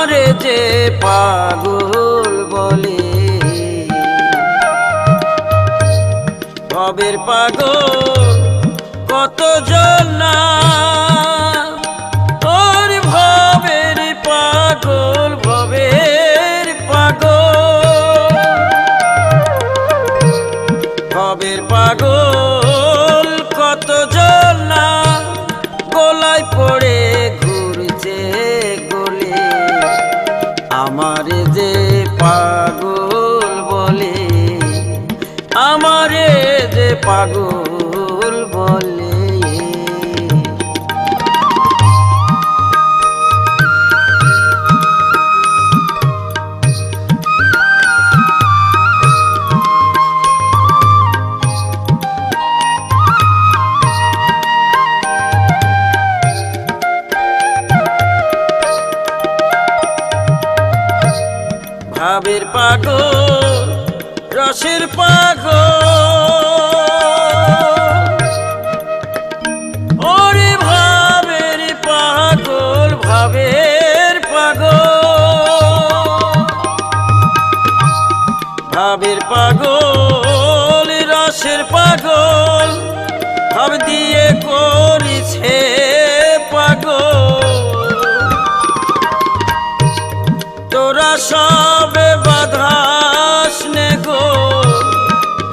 আমারে যে পাগল বলে, ভবের পাগল কত জন না, ওর ভবের পাগল, ভবের পাগল, ভবের পাগল কত জন না, গলায় পড়ে ঘুরছে গলে, আমারে যে পাগল বলে, আমারে যে পাগল বলে। ভাবের পাগল রসের পাগল, ওরে ভাবের পাগল, ভাবের পাগল, ভাবের পাগল রসের পাগল, ভাব দিয়ে করেছে পাগল, তোরা সবে বাধাস নে গো,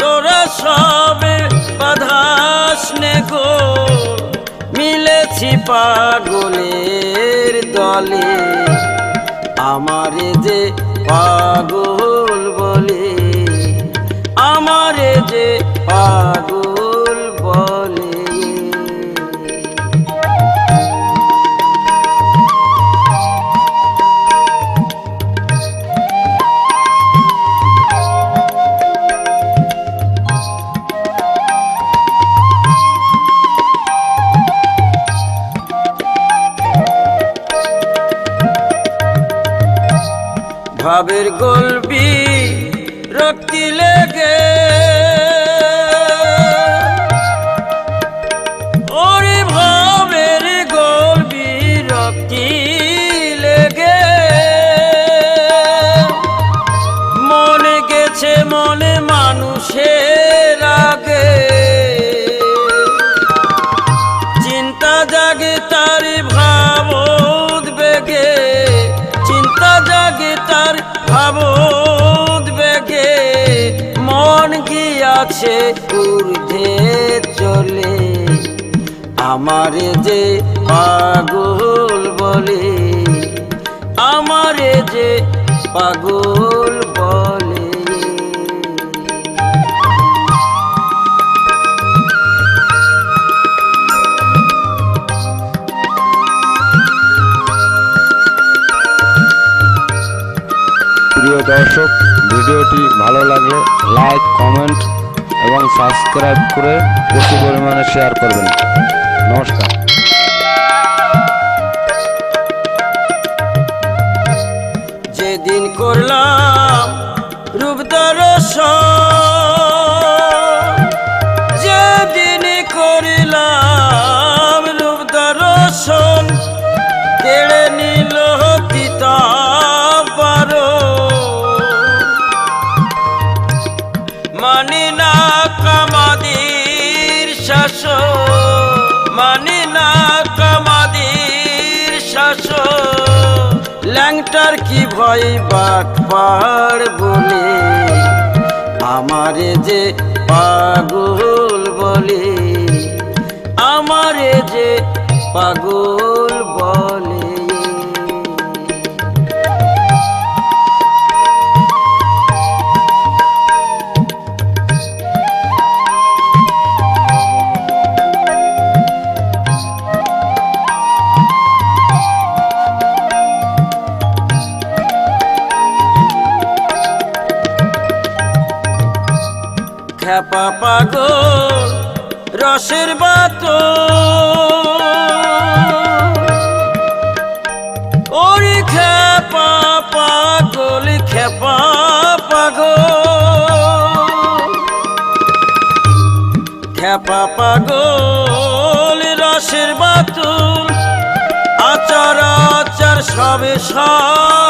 তোরা সবে বাধাস নে গো, মিলেছি পাগলের দলে, আমারে যে পাগল বলে, আমারে যে পাগল বলে। ভাবের গলবি রক্তি লেগে, ওরে ভাবের গলবি রক্তি লেগে, মনে গেছে মনে মানুষের আগে, চিন্তা জাগে তার ভাবত বেগে, চিন্তা জাগে তার ভাবত বেগে, মন গিয়াছে ঊর্ধ্বে চলে, আমারে যে পাগল বলে, আমারে যে পাগল বলে। প্রিয় দর্শক, ভিডিওটি ভালো লাগলে লাইক, কমেন্ট এবং সাবস্ক্রাইব করে প্রচুর পরিমাণে শেয়ার করবেন। নমস্কার। যেদিন করলাম রূপ দর্শন, যেদিন করিলাম রূপ দর্শন, কেড়ে নিল পিতা পারো, মানি না কামাদির শাসন, মানি না কামাদির শাসন, ল্যাংটার কি ভয় বাটপার বলে, আমারে যে পাগল বলে, আমারে যে পাগল বলে। খ্যাপা পাগল রসের বাতল, ওরে খ্যাপা পাগল, খ্যাপা পাগল, খ্যাপা পাগল রসের বাতল, আচার আচার সবে সব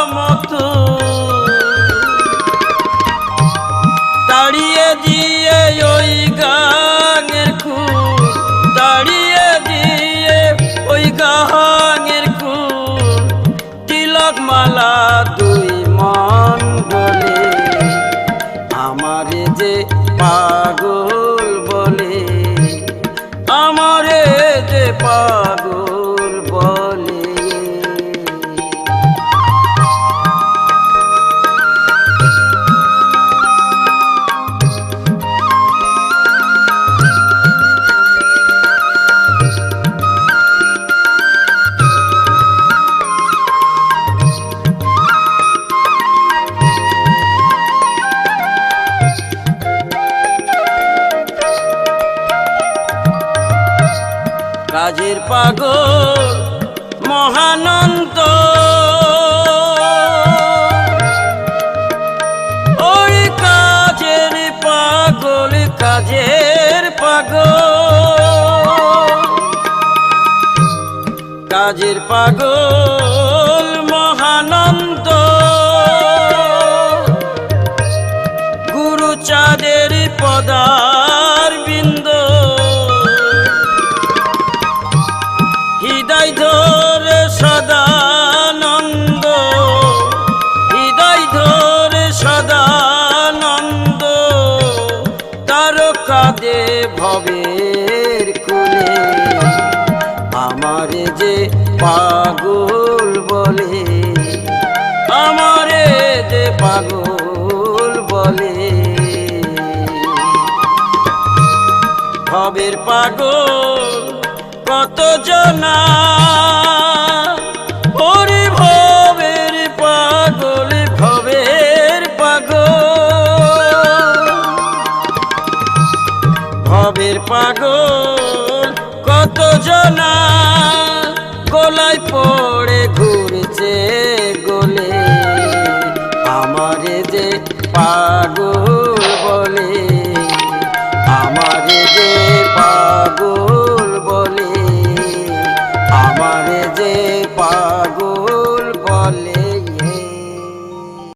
মালা দুই মন বলে, আমারে যে পাগল বলে, আমারে যে পাগল বলে। কাজের পাগল মহানন্দ, ওই কাজের পাগল, কাজের পাগল, কাজের পাগল মহানন্দ, গুরু চাঁদের পদার বিন্দ, হৃদয় ধরে সদানন্দ, হৃদয় ধরে সদানন্দ, তারকাদে ভবের কুলে, আমারে যে পাগল বলে, আমারে যে পাগল বলে। ভবের পাগল কত জনা, ওরে ভবের পাগল, ভবের পাগল, ভবের পাগল কত জনা, গোলায় পড়ে ঘুরছে গোলে, আমারে যে পাগল